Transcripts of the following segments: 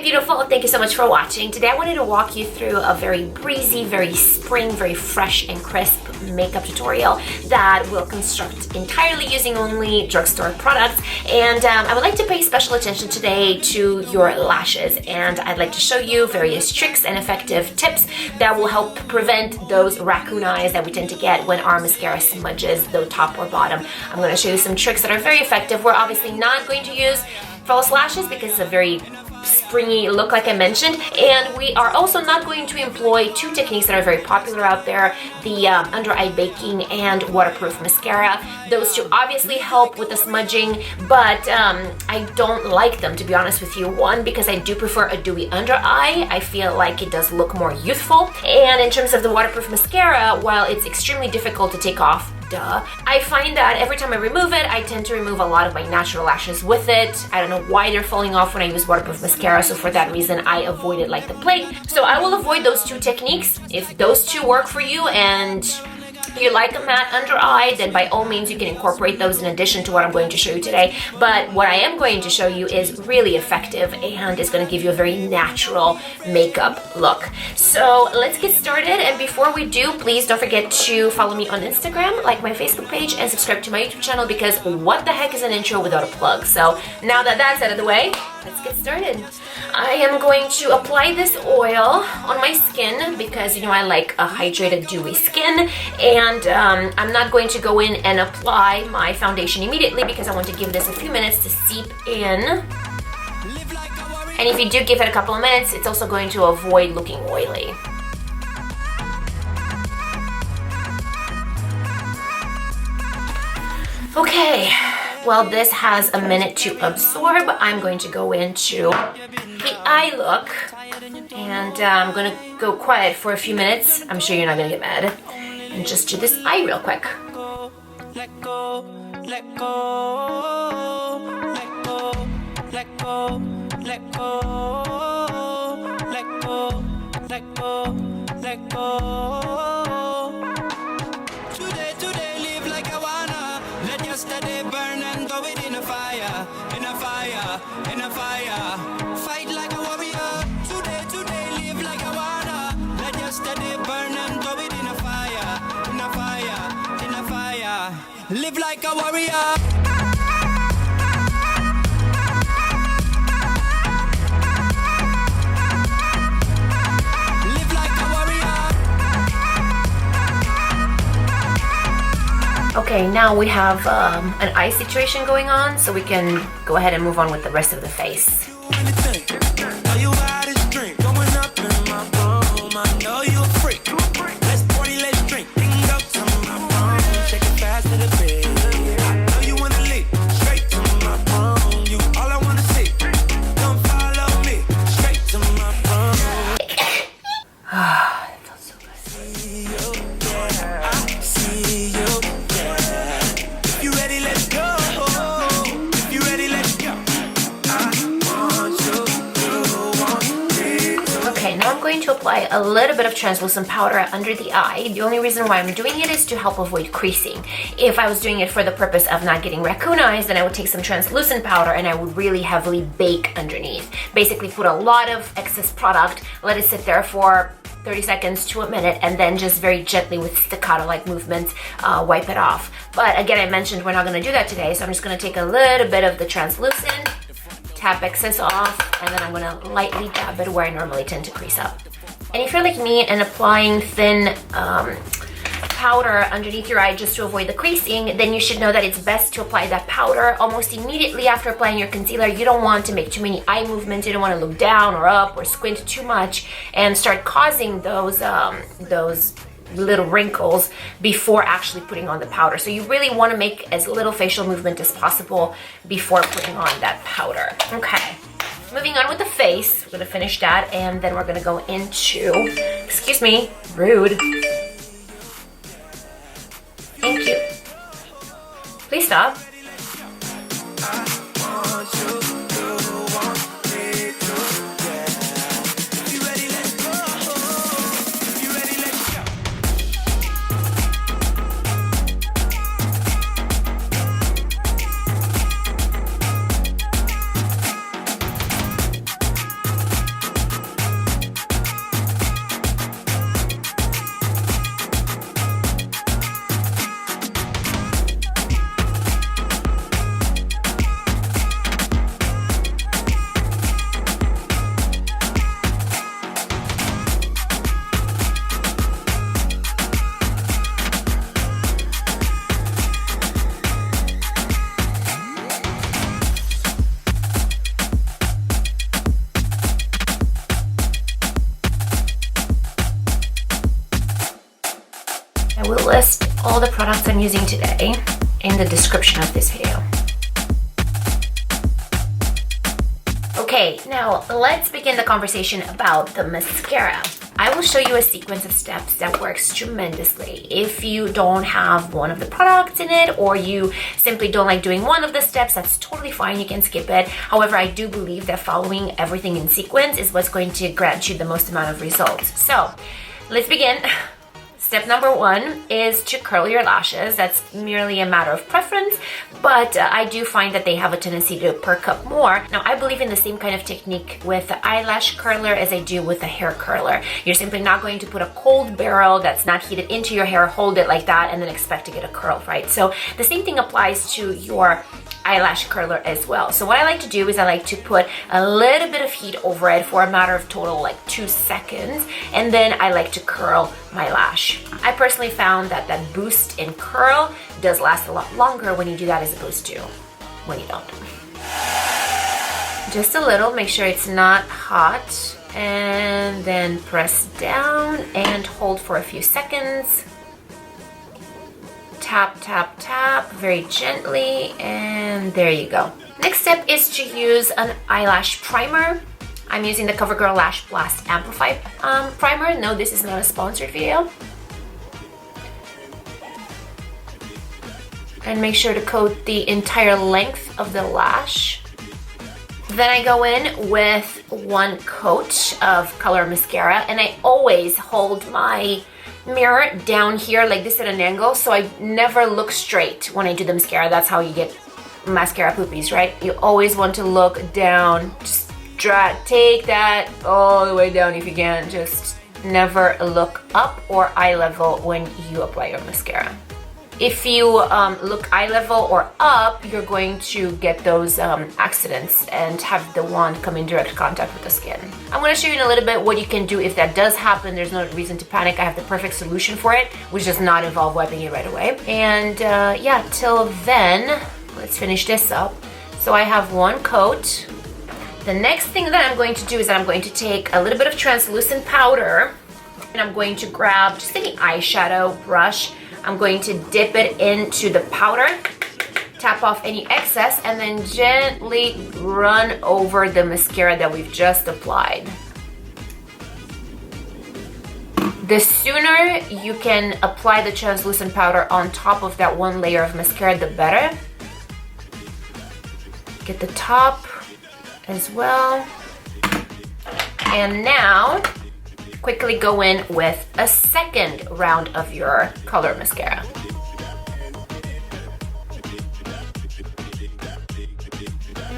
beautiful, thank you so much for watching. Today I wanted to walk you through a very breezy, very spring, very fresh and crisp makeup tutorial that will construct entirely using only drugstore products. And I would like to pay special attention today to your lashes, and I'd like to show you various tricks and effective tips that will help prevent those raccoon eyes that we tend to get when our mascara smudges the top or bottom. I'm going to show you some tricks that are very effective. We're obviously not going to use false lashes because it's a very springy look, like I mentioned, and we are also not going to employ two techniques that are very popular out there, the under eye baking and waterproof mascara. Those two obviously help with the smudging, but I don't like them, to be honest with you. One, because I do prefer a dewy under eye. I feel like it does look more youthful, and in terms of the waterproof mascara, while it's extremely difficult to take off, I find that every time I remove it, I tend to remove a lot of my natural lashes with it. I don't know why they're falling off when I use waterproof mascara, so for that reason I avoid it like the plague. So I will avoid those two techniques. If those two work for you and you like a matte under eye, then by all means you can incorporate those in addition to what I'm going to show you today. But what I am going to show you is really effective and is going to give you a very natural makeup look. So let's get started, and before we do, please don't forget to follow me on Instagram, like my Facebook page, and subscribe to my YouTube channel, because what the heck is an intro without a plug? So now that that's out of the way, let's get started. I am going to apply this oil on my skin because, you know, I like a hydrated, dewy skin, and I'm not going to go in and apply my foundation immediately because I want to give this a few minutes to seep in. And if you do give it a couple of minutes, it's also going to avoid looking oily. Okay, well, this has a minute to absorb. I'm going to go into the eye look, and I'm going to go quiet for a few minutes. I'm sure you're not going to get mad. And just do this eye real quick. Let go, let go, let go, let go, let go, let go, let go, let go. Today, live like I wanna. Let yesterday burn and go it in a fire, in a fire, in a fire. Fight like a warrior. Today, live like I wanna. Let yesterday burn and go it in a fire, in a fire, in a fire. Live like a warrior. Okay, now we have an eye situation going on, so we can go ahead and move on with the rest of the face. To apply a little bit of translucent powder under the eye. The only reason why I'm doing it is to help avoid creasing. If I was doing it for the purpose of not getting raccoon eyes, then I would take some translucent powder and I would really heavily bake underneath. Basically put a lot of excess product, let it sit there for 30 seconds to a minute, and then just very gently with staccato-like movements wipe it off. But again, I mentioned we're not going to do that today, so I'm just going to take a little bit of the translucent, tap excess off, and then I'm going to lightly dab it where I normally tend to crease up. And if you're like me and applying thin powder underneath your eye just to avoid the creasing, then you should know that it's best to apply that powder almost immediately after applying your concealer. You don't want to make too many eye movements. You don't want to look down or up or squint too much and start causing those little wrinkles before actually putting on the powder. So you really want to make as little facial movement as possible before putting on that powder. Okay. Moving on with the face, we're going to finish that, and then we're going to go into, excuse me, rude. Thank you. Please stop. all the products I'm using today in the description of this video. Okay, now let's begin the conversation about the mascara. I will show you a sequence of steps that works tremendously. If you don't have one of the products in it, or you simply don't like doing one of the steps, that's totally fine, you can skip it. However, I do believe that following everything in sequence is what's going to grant you the most amount of results. So, let's begin. Step number one is to curl your lashes. That's merely a matter of preference, but I do find that they have a tendency to perk up more. Now, I believe in the same kind of technique with the eyelash curler as I do with the hair curler. You're simply not going to put a cold barrel that's not heated into your hair, hold it like that, and then expect to get a curl, right? So the same thing applies to your eyelash curler as well. So what I like to do is I like to put a little bit of heat over it for a matter of total like 2 seconds, and then I like to curl my lash. I personally found that that boost in curl does last a lot longer when you do that as opposed to when you don't. Just a little, make sure it's not hot, and then press down and hold for a few seconds. Tap, tap, tap, very gently, and there you go. Next step is to use an eyelash primer. I'm using the Covergirl Lash Blast Amplify primer. No, this is not a sponsored video. And make sure to coat the entire length of the lash. Then I go in with 1 coat of color mascara, and I always hold my mirror down here like this at an angle, so I never look straight when I do the mascara. That's how you get mascara poopies, right? You always want to look down. Just take that all the way down if you can. Just never look up or eye level when you apply your mascara. If you look eye level or up, you're going to get those accidents and have the wand come in direct contact with the skin. I'm going to show you in a little bit what you can do if that does happen. There's no reason to panic. I have the perfect solution for it, which does not involve wiping it right away. And yeah, till then, let's finish this up. So I have 1 coat. The next thing that I'm going to do is that I'm going to take a little bit of translucent powder, and I'm going to grab just any eyeshadow brush. I'm going to dip it into the powder, tap off any excess, and then gently run over the mascara that we've just applied. The sooner you can apply the translucent powder on top of that 1 layer of mascara, the better. Get the top as well. And now, quickly go in with a 2nd round of your color mascara.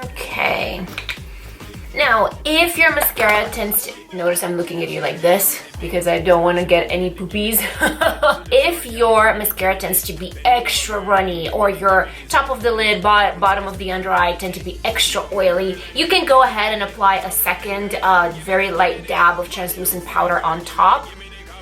Okay. Now, if your mascara tends to, notice I'm looking at you like this because I don't want to get any poopies. If your mascara tends to be extra runny, or your top of the lid, bottom of the under eye tend to be extra oily, you can go ahead and apply a 2nd very light dab of translucent powder on top.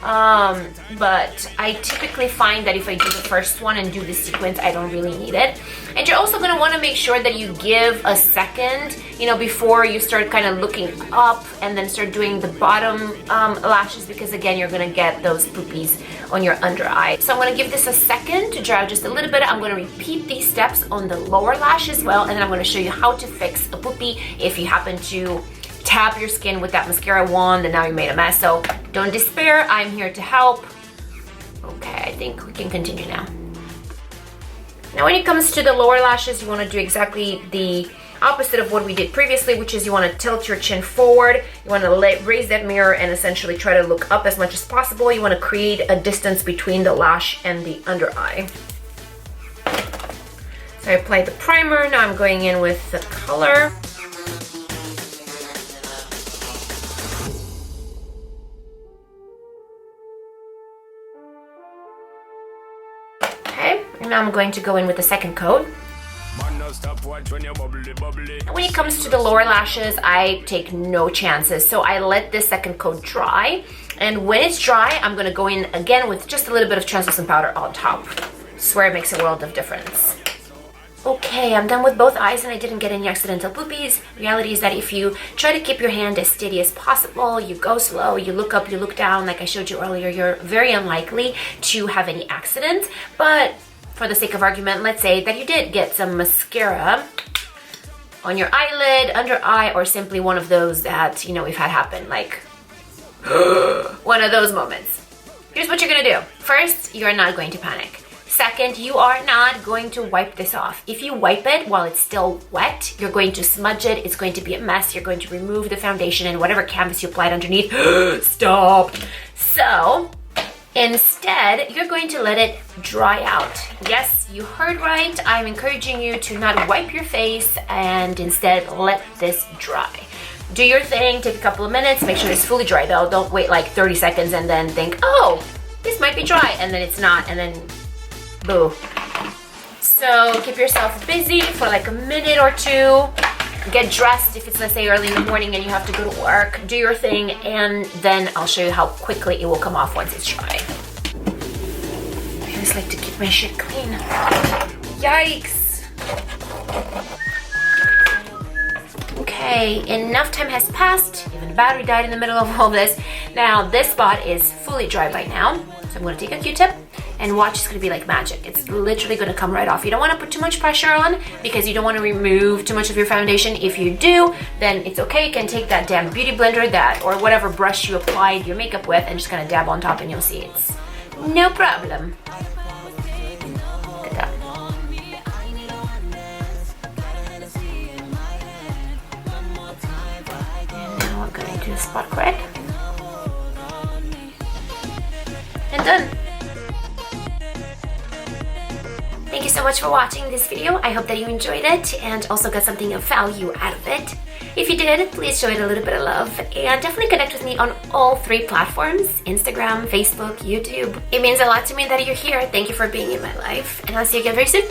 But I typically find that if I do the first one and do the sequence, I don't really need it. And you're also going to want to make sure that you give a 2nd, you know, before you start kind of looking up and then start doing the bottom lashes, because again, you're going to get those poopies on your under eye. So I'm going to give this a 2nd to dry out just a little bit. I'm going to repeat these steps on the lower lash as well, and then I'm going to show you how to fix a poopie if you happen to tap your skin with that mascara wand and now you made a mess. So don't despair, I'm here to help. Okay, I think we can continue now. Now when it comes to the lower lashes, you want to do exactly the opposite of what we did previously, which is you want to tilt your chin forward. You want to raise that mirror and essentially try to look up as much as possible. You want to create a distance between the lash and the under eye. So I applied the primer, now I'm going in with the color. Now I'm going to go in with the 2nd coat. And when it comes to the lower lashes, I take no chances. So I let this 2nd coat dry. And when it's dry, I'm going to go in again with just a little bit of translucent powder on top. I swear it makes a world of difference. Okay, I'm done with both eyes and I didn't get any accidental poopies. Reality is that if you try to keep your hand as steady as possible, you go slow, you look up, you look down, like I showed you earlier, you're very unlikely to have any accidents. But for the sake of argument, let's say that you did get some mascara on your eyelid, under eye, or simply one of those that, you know, we've had happen, like one of those moments. Here's what you're gonna do. First, you're not going to panic. Second, you are not going to wipe this off. If you wipe it while it's still wet, you're going to smudge it. It's going to be a mess. You're going to remove the foundation and whatever canvas you applied underneath. Stop. So instead, you're going to let it dry out. Yes, you heard right. I'm encouraging you to not wipe your face and instead let this dry. Do your thing, take a couple of minutes, make sure it's fully dry though. Don't wait like 30 seconds and then think, oh, this might be dry, and then it's not, and then boo. So keep yourself busy for like a minute or two. Get dressed if it's, let's say, early in the morning and you have to go to work. Do your thing, and then I'll show you how quickly it will come off once it's dry. I always like to keep my shit clean. Yikes. Okay, enough time has passed. Even the battery died in the middle of all this. Now this spot is fully dry by now. So I'm gonna take a Q-tip and watch, it's gonna be like magic. It's literally gonna come right off. You don't wanna put too much pressure on because you don't wanna remove too much of your foundation. If you do, then it's okay. You can take that damn beauty blender or whatever brush you applied your makeup with and just kind of dab on top and you'll see it's no problem. Look at that. And now I'm gonna do spot crack. And done. Thank you so much for watching this video. I hope that you enjoyed it and also got something of value out of it. If you did, please show it a little bit of love and definitely connect with me on all 3 platforms, Instagram, Facebook, YouTube. It means a lot to me that you're here. Thank you for being in my life, and I'll see you again very soon.